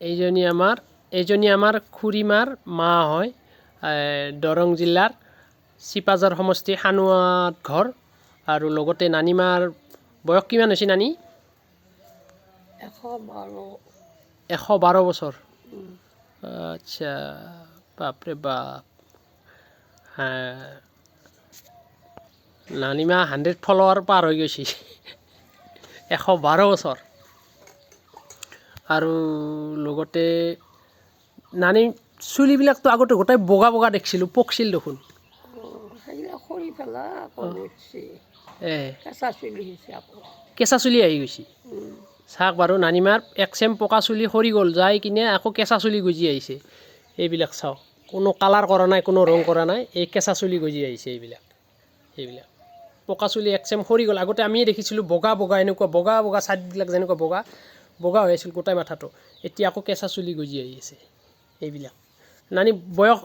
এইজনী আমাৰ খুৰীমাৰ মা হয়। দৰং জিলাৰ চিপাঝাৰ সমষ্টি সানুৱাত ঘৰ। আৰু লগতে নানিমাৰ বয়স কিমান হৈছে নানি? 112 বছৰ। আচ্ছা, বাপৰে বাপ। নানিমা 100 ফলোৱাৰ পাৰ হৈ গৈছে। 112 বছৰ। আৰু লগতে নানি চুলিবিলাকতো আগতে গোটেই বগা বগা দেখিছিলোঁ, পকছিল দেখোন। কেঁচা চুলি আহি গৈছে। চাওক বাৰু নানিমাৰ একচেম পকা চুলি সৰি গ'ল, যাই কিনে আকৌ কেঁচা চুলি গজি আহিছে। এইবিলাক চাওক, কোনো কালাৰ কৰা নাই, কোনো ৰং কৰা নাই, এই কেঁচা চুলি গজি আহিছে এইবিলাক। পকা চুলি একচেম সৰি গ'ল। আগতে আমিয়ে দেখিছিলোঁ বগা বগা, এনেকুৱা বগা বগা চাইডবিলাক যেনেকুৱা বগা বগা হৈ আছিল গোটেই মাথাটো। এতিয়া আকৌ কেঁচা চুলি গজি আহি আছে এইবিলাক। নানি বয়স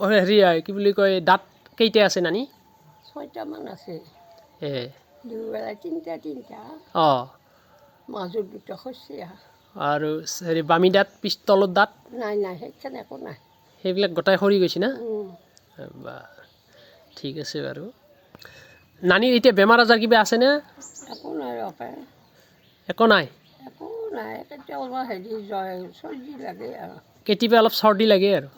কি বুলি কয়, দাঁত কেইটা আছে নানি? 6টা মান আছে। দুবেলাই 3টা। মাজত 2টা খচি। আৰু বামী দাঁত, তলৰ দাঁত? নাই, সেইখন একো নাই। সেইবিলাক গোটাই সৰি গৈছে না? বা ঠিক আছে বাৰু। নানিৰ এতিয়া বেমাৰ আজাৰ কিবা আছেনে? একো নাই। একো নাই? একো নাই, কেতিয়াবা চৰ্দি লাগে আৰু। কেতিয়াবা অলপ চৰ্দি লাগে আৰু।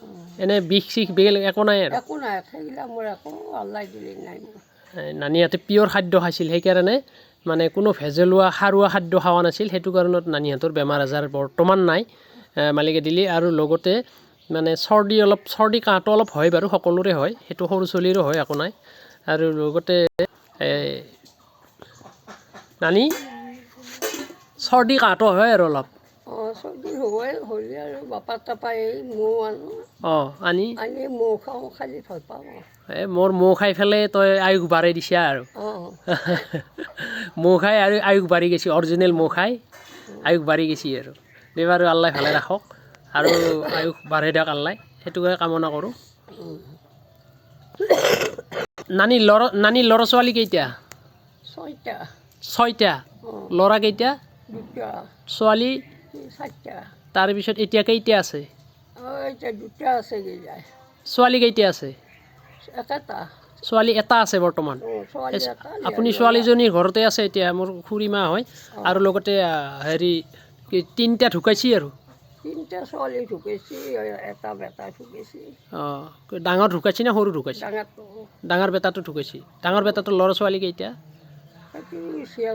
এনে বিষ চিষ বেলেগ একো নাই আৰু? একো নাই, সেইবিলাক মোৰ একো আল্লাই দিলে নাই মোৰ। নানি ইয়াতে পিয়ৰ খাদ্য খাইছিল, সেইকাৰণে মানে কোনো ভেজলোৱা সাৰুৱা খাদ্য খোৱা নাছিল। সেইটো কাৰণত নানিহঁতৰ বেমাৰ আজাৰ বৰ্তমান নাই, মালিকে দিলে। আৰু লগতে মানে চৰ্দি কাহটো অলপ হয় বাৰু, সকলোৰে হয়, সেইটো সৰু চলিৰো হয়, একো নাই। আৰু লগতে নানি চৰ্দি কাহটো হয় আৰু অলপ। চৰ্দি হ'লে আৰু বাপাৰ তাপাই মৌ আনো। আনি মৌ খাওঁ, খালি ভাল পাওঁ। মোৰ মৌ খাই পেলাই তই আয়ুস বাঢ়াই দিছা আৰু। মৌ খাই আৰু আয়ুস বাঢ়ি গৈছে, অৰিজিনেল মৌ খাই আয়ুস বাঢ়ি গৈছে আৰু। বাৰু আল্লাই ভালে ৰাখক আৰু আয়ুস বাঢ়াই দিয়ক আল্লাই, সেইটোকে কামনা কৰোঁ। নানি ল'ৰা ছোৱালী কেইটা? 6টা। 6টা? ল'ৰা কেইটা? 2টা। ছোৱালী? 4টা। তাৰপিছত এতিয়া কেইটা আছে? এতিয়া 2টা আছে। ছোৱালী কেইটা আছে? এটা। ছোৱালী এটা আছে বৰ্তমান? আপুনি ছোৱালীজনীৰ ঘৰতে আছে এতিয়া, মোৰ খুৰীমা হয়। আৰু লগতে 3টা ঢুকাইছে আৰু? 3টা ছোৱালী ঢুকাইছে, এটা বেটা ঢুকাইছে। ডাঙৰ ঢুকাইছে নে সৰু ঢুকাইছে? ডাঙৰ বেটাটো ঢুকাইছে। ডাঙৰ বেটাটোৰ ল'ৰা ছোৱালী কেইটা?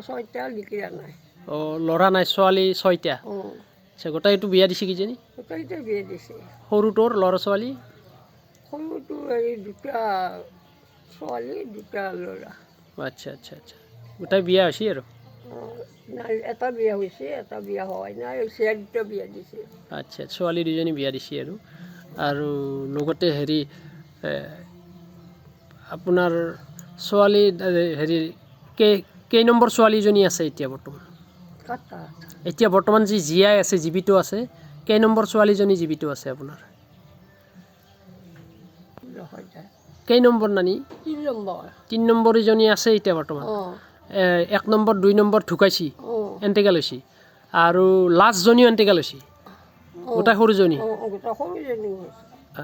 6টা, লিখিয়া নাই। ল'ৰা নাই, ছোৱালী 6টা। গোটাইটো বিয়া দিছে কিজানি? গোটাইটো বিয়া দিছে। সৰুটোৰ ল'ৰা ছোৱালী? সৰুটো 2টা ছোৱালী, 2টা ল'ৰা। আচ্ছা। গোটাই বিয়া হৈছে আৰু? এটা বিয়া হৈছে, এটা বিয়া হোৱাই নাই, 2টা বিয়া দিছে। আচ্ছা, ছোৱালী 2জনী বিয়া দিছে আৰু। আৰু লগতে আপোনাৰ ছোৱালী কেই নম্বৰ ছোৱালীজনী আছে এতিয়া বৰ্তমান? এতিয়া বৰ্তমান যি জীয়াই আছে, জীৱিত আছে, কেই নম্বৰ ছোৱালীজনী জীৱিত আছে আপোনাৰ? কেই নম্বৰ নানি? 3 নম্বৰ। 3 নম্বৰীজনী আছে এতিয়া বৰ্তমান? 1 নম্বৰ 2 নম্বৰ ঢুকাইছে, এন্টিকাল হৈছে। আৰু লাষ্টজনীও এন্টিকাল হৈছে? গোটাই সৰুজনী?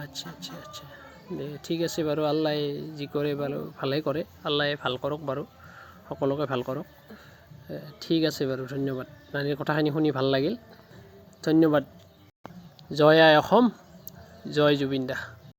আচ্ছা। ঠিক আছে বাৰু, আল্লাই যি কৰে বাৰু ভালেই কৰে, আল্লাই ভাল কৰক বাৰু, সকলোকে ভাল কৰক। ঠিক আছে বাৰু, ধন্যবাদ। নানিৰ কথাখিনি শুনি ভাল লাগিল, ধন্যবাদ। জয় আই অসম, জয় জুবিন দা।